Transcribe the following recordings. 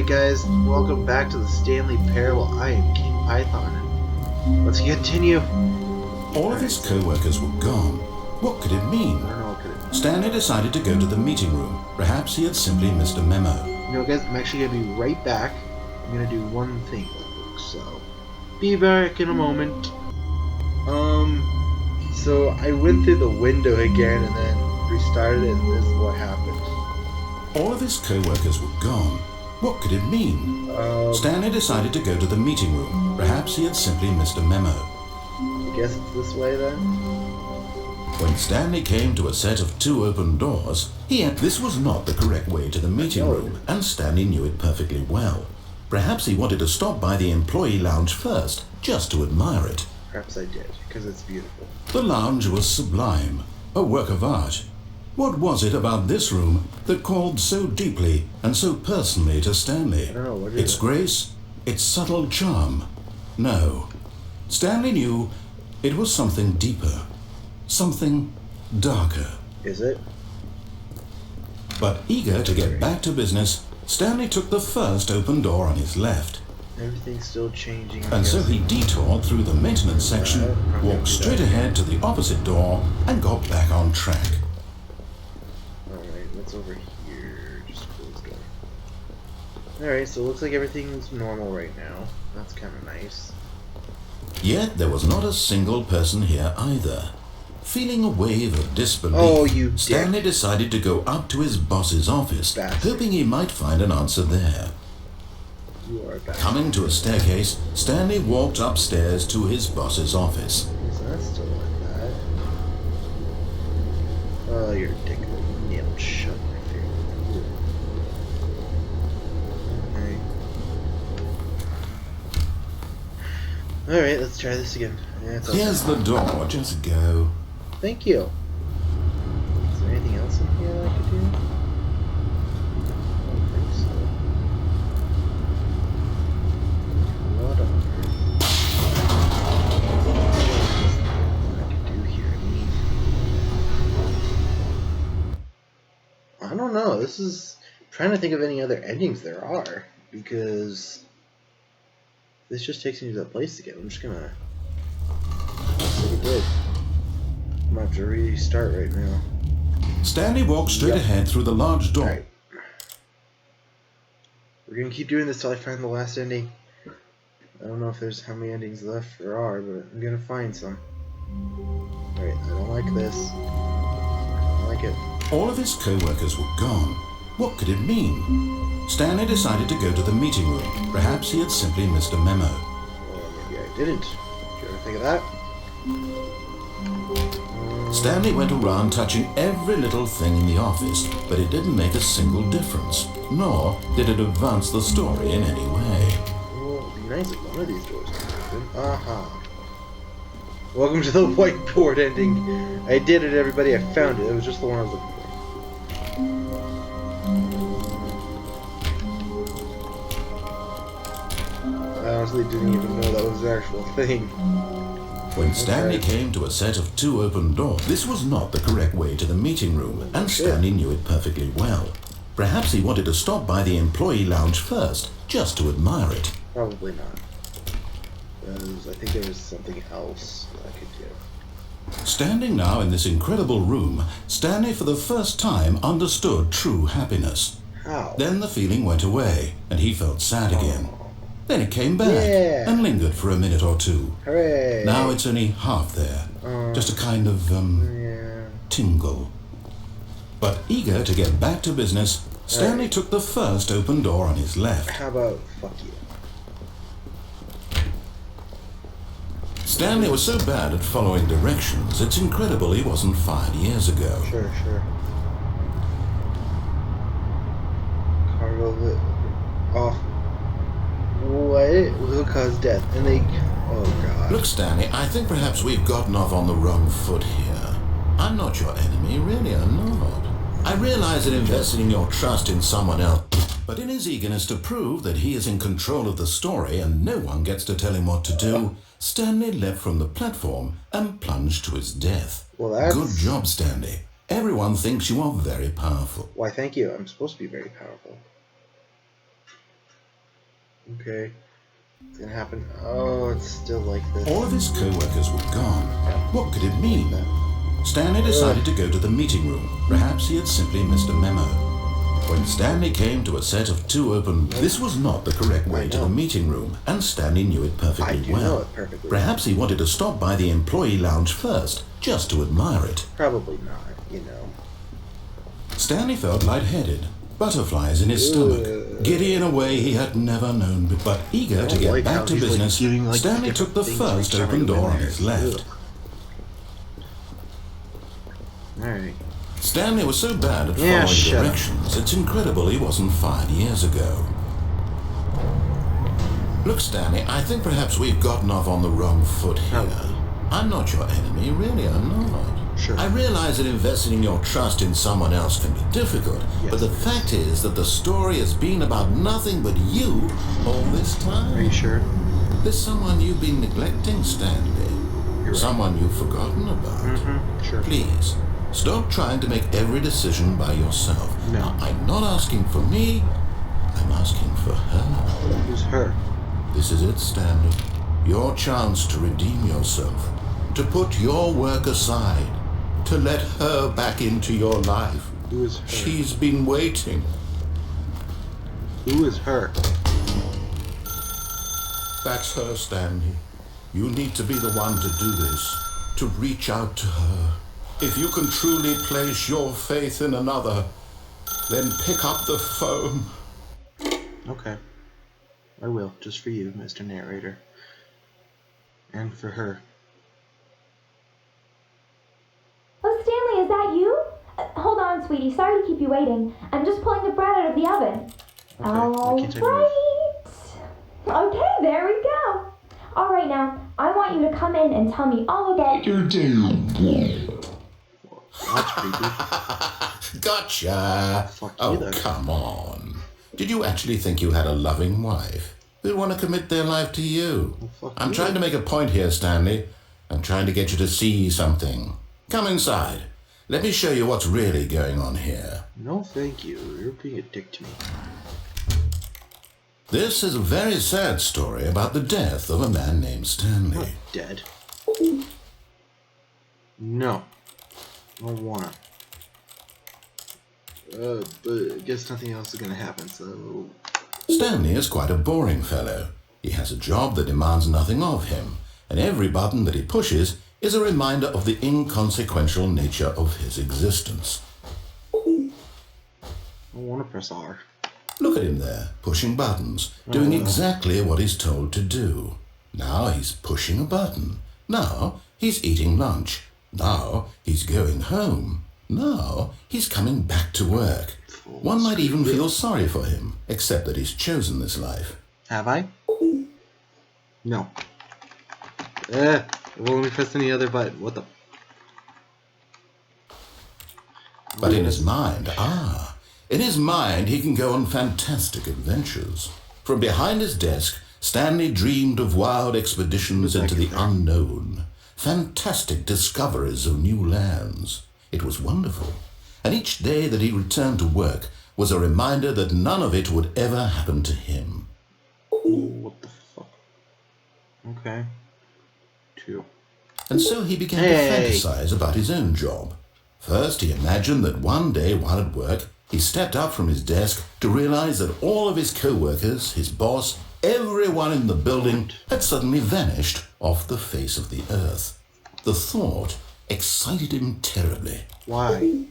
Alright guys, welcome back to the Stanley Parable. I am King Python, and let's continue. All of his co-workers were gone. What could it mean? I don't know what could it mean. Stanley decided to go to the meeting room. Perhaps he had simply missed a memo. You know guys, I'm actually going to be right back. I'm going to do one thing real quick, so be back in a moment. So I went through the window again and then restarted it, and this is what happened. All of his co-workers were gone. What could it mean? Stanley decided to go to the meeting room. Perhaps he had simply missed a memo. I guess it's this way then? When Stanley came to a set of 2 open doors, this was not the correct way to the meeting room, and Stanley knew it perfectly well. Perhaps he wanted to stop by the employee lounge first, just to admire it. Perhaps I did, because it's beautiful. The lounge was sublime, a work of art. What was it about this room that called so deeply and so personally to Stanley? I don't know, what is Its it? grace, its subtle charm? No. Stanley knew it was something deeper, something darker. Is it? But eager to get back to business, Stanley took the first open door on his left. Everything's still changing. And so he detoured through the maintenance section, walked straight ahead to the opposite door, and got back on track. Alright, what's over here? Just close the door. Alright, so it looks like everything's normal right now. That's kind of nice. Yet there was not a single person here either. Feeling a wave of disbelief, Stanley decided to go up to his boss's office, hoping he might find an answer there. You are a bastard. Coming to a staircase, Stanley walked upstairs to his boss's office. So that's still like that. Oh, you're a dick. Nailed shut my face. Alright, let's try this again. Yeah, it's Here's the door, just go. Thank you. Is there anything else in here that I could do? I don't think so. What on earth? I could do here? I don't know. This is I'm trying to think of any other endings there are, because this just takes me to the place again. I'm just gonna take a break. I'm gonna have to restart right now. Stanley walked straight ahead through the large door. Alright. We're gonna keep doing this till I find the last ending. I don't know if there's how many endings left there are, but I'm gonna find some. Alright, I don't like this. I don't like it. All of his co-workers were gone. What could it mean? Stanley decided to go to the meeting room. Perhaps he had simply missed a memo. Or maybe I didn't. Did you ever think of that? Stanley went around touching every little thing in the office, but it didn't make a single difference, nor did it advance the story in any way. Well, it'd be nice if one of these doors could open. Aha. Welcome to the whiteboard ending. I did it, everybody. I found it. It was just the one I was looking for. I honestly didn't even know that was the actual thing. When Stanley came to a set of 2 open doors, this was not the correct way to the meeting room, and Stanley knew it perfectly well. Perhaps he wanted to stop by the employee lounge first, just to admire it. Probably not. Because I think there was something else that I could do. Standing now in this incredible room, Stanley for the first time understood true happiness. How? Then the feeling went away, and he felt sad again. Then it came back, and lingered for a minute or two. Hooray! Now it's only half there. Just a kind of, tingle. But eager to get back to business, Stanley took the first open door on his left. How about fuck you? Stanley was so bad at following directions, it's incredible he wasn't fired years ago. Sure. Cargo lit. Oh. What will cause death? And they. Oh god. Look, Stanley, I think perhaps we've gotten off on the wrong foot here. I'm not your enemy, really, I'm not. I realize that investing your trust in someone else, but in his eagerness to prove that he is in control of the story and no one gets to tell him what to do, Stanley leapt from the platform and plunged to his death. Well, that's... Good job, Stanley. Everyone thinks you are very powerful. Why, thank you. I'm supposed to be very powerful. Okay. It's gonna happen. Oh, it's still like this. All of his co-workers were gone. What could it mean? Stanley decided to go to the meeting room. Perhaps he had simply missed a memo. When Stanley came to a set of 2 open... This was not the correct way to the meeting room, and Stanley knew it perfectly I do well. know it perfectly. Perhaps he wanted to stop by the employee lounge first, just to admire it. Probably not, you know. Stanley felt lightheaded, butterflies in his stomach, giddy in a way he had never known, but eager to get back to business. Stanley took the first open door on his left. Alright. Stanley was so bad at following directions, it's incredible he wasn't 5 years ago. Look, Stanley, I think perhaps we've gotten off on the wrong foot here. I'm not your enemy, really, I'm not. Sure. I realize that investing your trust in someone else can be difficult, but the fact is that the story has been about nothing but you all this time. Are you sure? There's someone you've been neglecting, Stanley. Right. Someone you've forgotten about. Sure. Please, stop trying to make every decision by yourself. No. Now, I'm not asking for me, I'm asking for her. Who's her? This is it, Stanley. Your chance to redeem yourself. To put your work aside. To let her back into your life. Who is her? She's been waiting. Who is her? That's her, Stanley. You need to be the one to do this. To reach out to her. If you can truly place your faith in another, then pick up the phone. Okay. I will, just for you, Mr. Narrator. And for her. Oh, Stanley, is that you? Hold on, sweetie. Sorry to keep you waiting. I'm just pulling the bread out of the oven. Okay, All why can't I move? right. Okay, there we go. All right, now, I want you to come in and tell me all about your day. That's creepy. Gotcha. Fuck Oh, you, then. come on. Did you actually think you had a loving wife who'd want to commit their life to you? Well, fuck I'm you, trying to then. make a point here, Stanley. I'm trying to get you to see something. Come inside. Let me show you what's really going on here. No, thank you. You're being a dick to me. This is a very sad story about the death of a man named I'm Stanley. not dead. No. I don't wanna. But I guess nothing else is gonna happen, so... Stanley is quite a boring fellow. He has a job that demands nothing of him, and every button that he pushes is a reminder of the inconsequential nature of his existence. I don't wanna press R. Look at him there, pushing buttons, doing exactly what he's told to do. Now he's pushing a button. Now he's eating lunch. Now he's going home. Now he's coming back to work. One might even feel sorry for him, except that he's chosen this life. Have I? No. Well, let me press any other button. What the... But in his mind, in his mind he can go on fantastic adventures. From behind his desk, Stanley dreamed of wild expeditions into the unknown, fantastic discoveries of new lands. It was wonderful, and each day that he returned to work was a reminder that none of it would ever happen to him. What the fuck? Okay. 2. And so he began to fantasize about his own job. First, he imagined that one day while at work, he stepped up from his desk to realize that all of his co-workers, his boss, everyone in the building had suddenly vanished off the face of the earth. The thought excited him terribly. Why?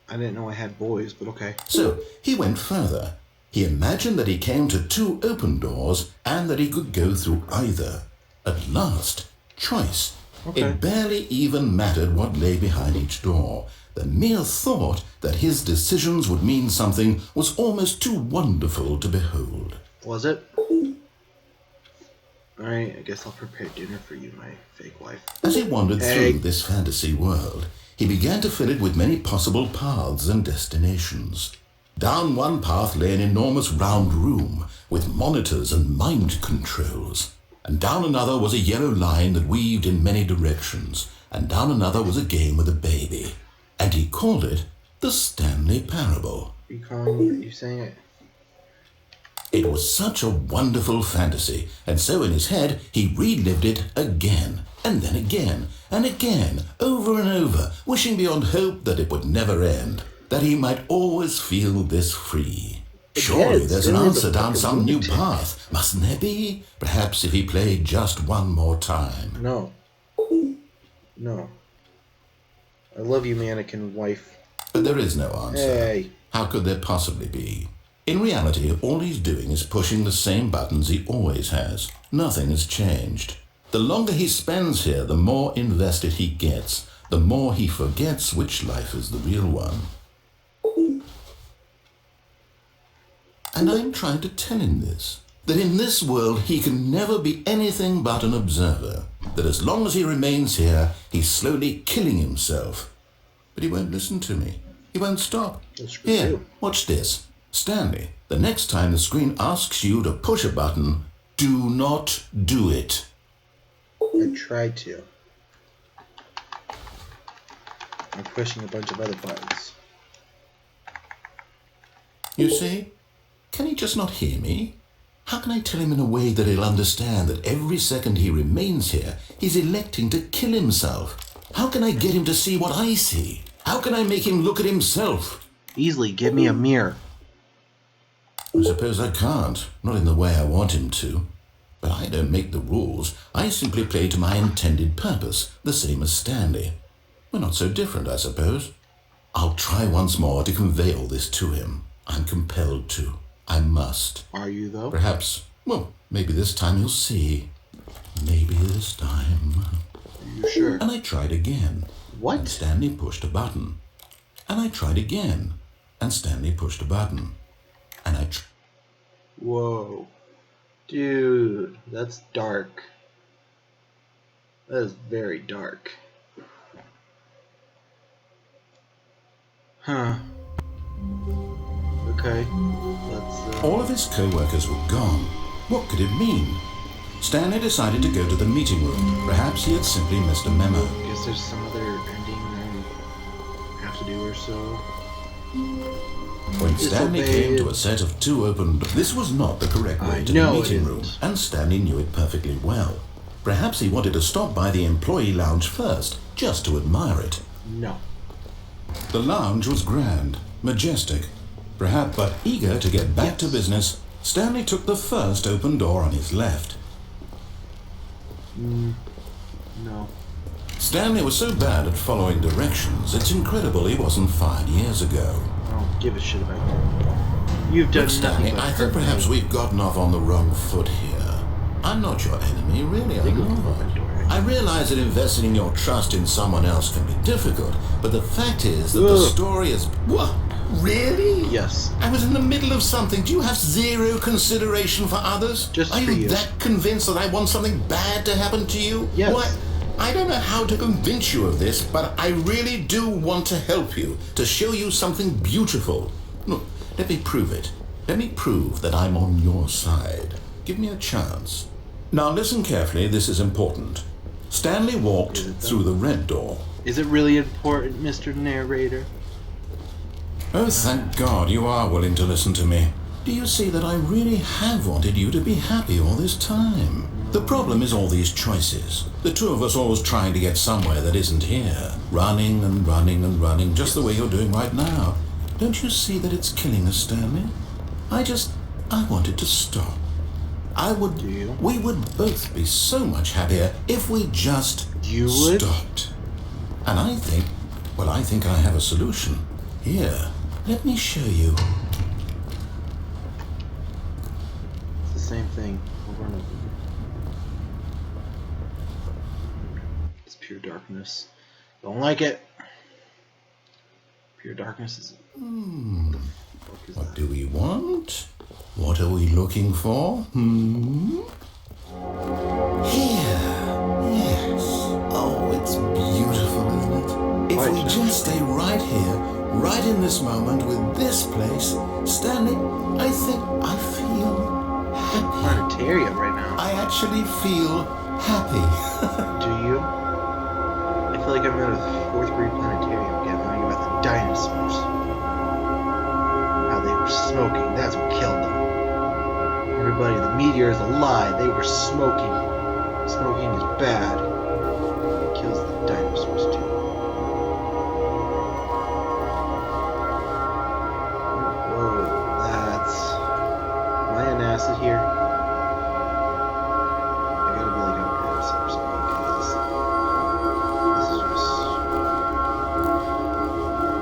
I didn't know I had boys, but okay. So he went further. He imagined that he came to 2 open doors and that he could go through either. At last, choice. Okay. It barely even mattered what lay behind each door. The mere thought that his decisions would mean something was almost too wonderful to behold. Was it? Alright, I guess I'll prepare dinner for you, my fake wife. As he wandered through this fantasy world, he began to fill it with many possible paths and destinations. Down one path lay an enormous round room with monitors and mind controls. And down another was a yellow line that weaved in many directions. And down another was a game with a baby. And he called it the Stanley Parable. Are you saying it? It was such a wonderful fantasy, and so in his head he relived it again, and then again, and again, over and over, wishing beyond hope that it would never end, that he might always feel this free. Surely there's an answer down some new path, mustn't there be? Perhaps if he played just one more time. No. No. I love you, mannequin wife. But there is no answer. Hey. How could there possibly be? In reality, all he's doing is pushing the same buttons he always has. Nothing has changed. The longer he spends here, the more invested he gets, the more he forgets which life is the real one. And I'm trying to tell him this, that in this world he can never be anything but an observer, that as long as he remains here, he's slowly killing himself. But he won't listen to me. He won't stop. Here, watch this. Stanley, the next time the screen asks you to push a button, do not do it. I tried to. I'm pushing a bunch of other buttons. You see? Can he just not hear me? How can I tell him in a way that he'll understand that every second he remains here, he's electing to kill himself? How can I get him to see what I see? How can I make him look at himself? Easily, give me a mirror. I suppose I can't, not in the way I want him to. But I don't make the rules. I simply play to my intended purpose, the same as Stanley. We're not so different, I suppose. I'll try once more to convey all this to him. I'm compelled to. I must. Are you, though? Perhaps, well, maybe this time you'll see. Maybe this time. Are you sure? And I tried again. What? And Stanley pushed a button. And I tried again. And Stanley pushed a button. And I Whoa. Dude, that's dark. That is very dark. Huh. Okay. Let's, All of his co-workers were gone. What could it mean? Stanley decided to go to the meeting room. Perhaps he had simply missed a memo. guess there's some other ending I have to do or so. When Stanley came to a set of two open doors, this was not the correct way to the meeting room, and Stanley knew it perfectly well. Perhaps he wanted to stop by the employee lounge first, just to admire it. No. The lounge was grand, majestic. Perhaps, but eager to get back to business, Stanley took the first open door on his left. No. Stanley was so bad at following directions, it's incredible he wasn't fired years ago. I don't give a shit about you. You've done Look, Stanley, nothing but I think perhaps we've gotten off on the wrong foot here. I'm not your enemy, really, I'm not. I realize that investing in your trust in someone else can be difficult, but the fact is that the story is... What? Really? Yes. I was in the middle of something. Do you have zero consideration for others? Just Are for you you. that convinced that I want something bad to happen to you? Yes. What? I don't know how to convince you of this, but I really do want to help you, to show you something beautiful. Look, let me prove it. Let me prove that I'm on your side. Give me a chance. Now listen carefully, this is important. Stanley walked through the red door. Is it really important, Mr. Narrator? Oh, thank God you are willing to listen to me. Do you see that I really have wanted you to be happy all this time? The problem is all these choices. The two of us always trying to get somewhere that isn't here. Running and running and running, just the way you're doing right now. Don't you see that it's killing us, Stanley? I wanted to stop. We would both be so much happier if we just stopped. And I think I have a solution. Here, let me show you. It's the same thing over and over. It's pure darkness. Don't like it. Pure darkness is... What do we want? What are we looking for? Here. Yes. Oh, it's beautiful, isn't it? If we just stay right here, right in this moment with this place, Stanley, I think I feel happy. Planetarium right now. I actually feel happy. Do you? I feel like I'm in a 4th grade planetarium again, learning about the dinosaurs. How they were smoking, that's what killed them. meteor is a lie. They were smoking. Smoking is bad. It kills the dinosaurs too. Whoa, that's... Am I an acid here? I gotta be like an acid or something, because this is just...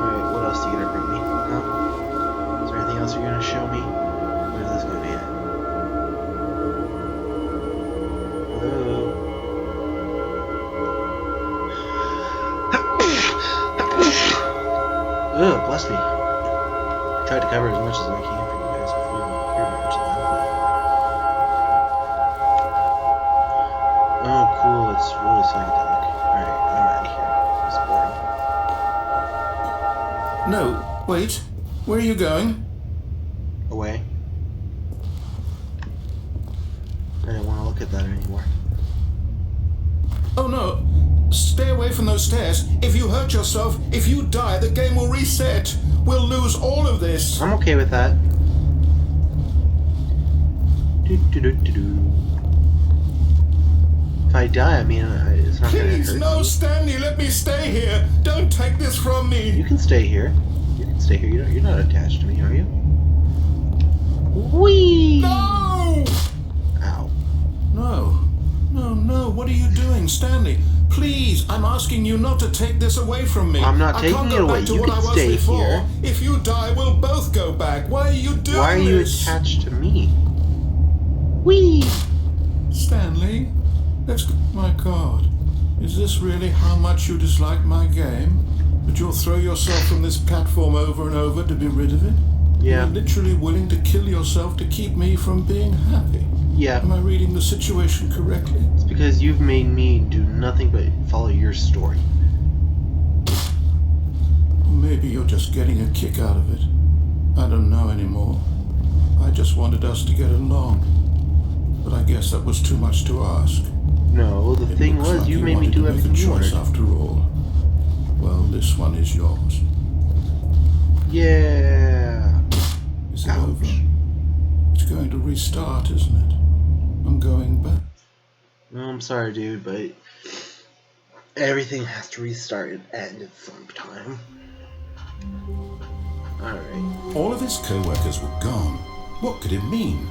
Alright, what else are you gonna bring me? Huh? Is there anything else you're gonna show me? Where's this gonna be at? Ugh, bless me. I tried to cover as much as I can for you guys before you hear much of that. Oh, cool. It's really psychedelic. Alright, I'm out of here. It's boring. No, wait. Where are you going? Away. I didn't want to look at that anymore. Oh no. Stay away from those stairs. If you hurt yourself, if you die, the game will reset. We'll lose all of this. I'm okay with that. If I die, I mean, it's not gonna hurt Please, no, me. Stanley, let me stay here. Don't take this from me. You can stay here. You can stay here. You're not attached to me, are you? Whee! No! Ow. No, what are you doing, Stanley? Please, I'm asking you not to take this away from me. I'm not I taking can't it go away. back to You what can I was stay before. here. If you die, we'll both go back. Why are you doing Why are you this? attached to me? Whee! Stanley, my God. Is this really how much you dislike my game? That you'll throw yourself from this platform over and over to be rid of it? Yeah. You're literally willing to kill yourself to keep me from being happy. Yeah. Am I reading the situation correctly? It's because you've made me do nothing but follow your story. Or maybe you're just getting a kick out of it. I don't know anymore. I just wanted us to get along. But I guess that was too much to ask. No, the thing Looks was, like you made me wanted do to make everything a you choice wanted. after all. Well, this one is yours. Yeah. Is it Ouch. over? It's going to restart, isn't it? I'm going back. No, I'm sorry, dude, but everything has to restart and end at some time. Alright. All of his co-workers were gone. What could it mean?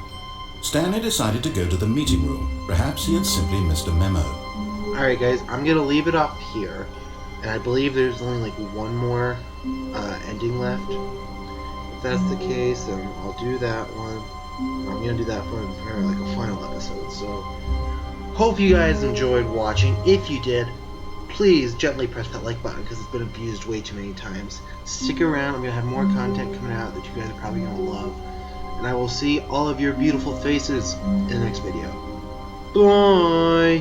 Stanley decided to go to the meeting room. Perhaps he had simply missed a memo. Alright, guys, I'm gonna leave it off here. And I believe there's only like one more ending left. If that's the case, then I'll do that one. I'm gonna do that for like a final episode. So, hope you guys enjoyed watching. If you did, please gently press that like button because it's been abused way too many times. Stick around. I'm gonna have more content coming out that you guys are probably gonna love. And I will see all of your beautiful faces in the next video. Bye!